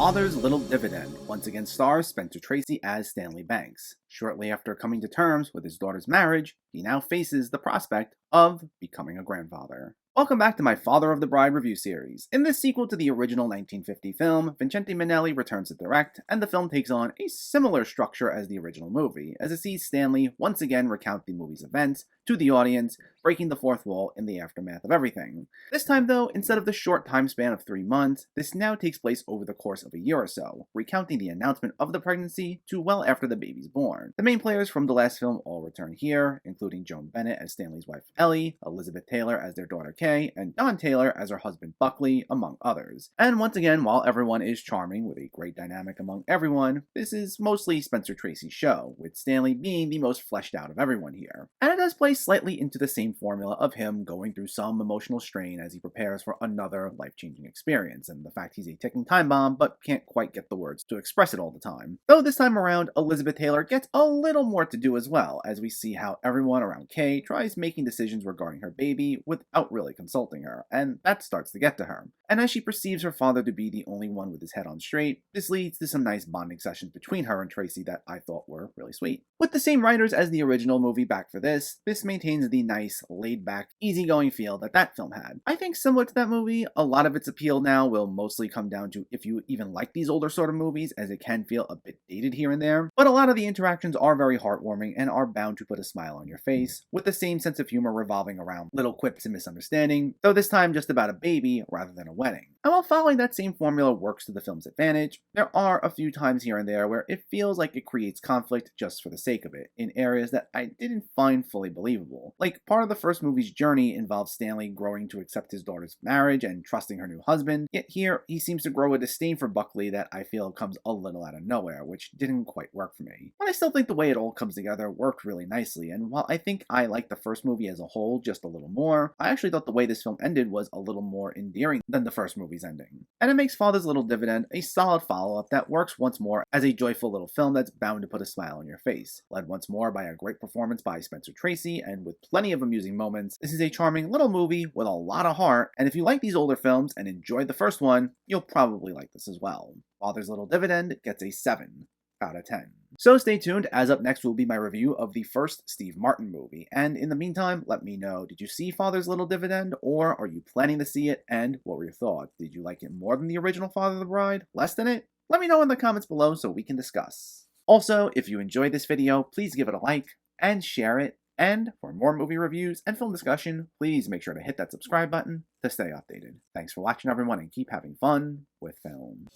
Father's Little Dividend once again stars Spencer Tracy as Stanley Banks. Shortly after coming to terms with his daughter's marriage, he now faces the prospect of becoming a grandfather. Welcome back to my Father of the Bride review series. In this sequel to the original 1950 film, Vincente Minnelli returns to direct, and the film takes on a similar structure as the original movie, as it sees Stanley once again recount the movie's events to the audience, breaking the fourth wall in the aftermath of everything. This time though, instead of the short time span of 3 months, this now takes place over the course of a year or so, recounting the announcement of the pregnancy to well after the baby's born. The main players from the last film all return here, including Joan Bennett as Stanley's wife Ellie, Elizabeth Taylor as their daughter Kay, and Don Taylor as her husband Buckley, among others. And once again, while everyone is charming with a great dynamic among everyone, this is mostly Spencer Tracy's show, with Stanley being the most fleshed out of everyone here. And it does play slightly into the same formula of him going through some emotional strain as he prepares for another life-changing experience, and the fact he's a ticking time bomb but can't quite get the words to express it all the time. Though this time around, Elizabeth Taylor gets a little more to do as well, as we see how everyone around Kay tries making decisions regarding her baby without really consulting her, and that starts to get to her. And as she perceives her father to be the only one with his head on straight, this leads to some nice bonding sessions between her and Tracy that I thought were really sweet. With the same writers as the original movie back for this maintains the nice, laid-back, easygoing feel that film had. I think similar to that movie, a lot of its appeal now will mostly come down to if you even like these older sort of movies, as it can feel a bit dated here and there, but a lot of the interactions are very heartwarming and are bound to put a smile on your face, with the same sense of humor revolving around little quips and misunderstanding, though this time just about a baby rather than a wedding. And while following that same formula works to the film's advantage, there are a few times here and there where it feels like it creates conflict just for the sake of it, in areas that I didn't find fully believable. Like, part of the first movie's journey involves Stanley growing to accept his daughter's marriage and trusting her new husband, yet here he seems to grow a disdain for Buckley that I feel comes a little out of nowhere, which didn't quite work for me. But I still think the way it all comes together worked really nicely, and while I think I liked the first movie as a whole just a little more, I actually thought the way this film ended was a little more endearing than the first movie's ending. And it makes Father's Little Dividend a solid follow-up that works once more as a joyful little film that's bound to put a smile on your face. Led once more by a great performance by Spencer Tracy, and with plenty of amusing moments, this is a charming little movie with a lot of heart, and if you like these older films and enjoyed the first one, you'll probably like this as well. Father's Little Dividend gets a 7 out of 10. So stay tuned, as up next will be my review of the first Steve Martin movie, and in the meantime, let me know, did you see Father's Little Dividend, or are you planning to see it, and what were your thoughts? Did you like it more than the original Father of the Bride? Less than it? Let me know in the comments below so we can discuss. Also, if you enjoyed this video, please give it a like, and share it, and for more movie reviews and film discussion, please make sure to hit that subscribe button to stay updated. Thanks for watching everyone, and keep having fun with film.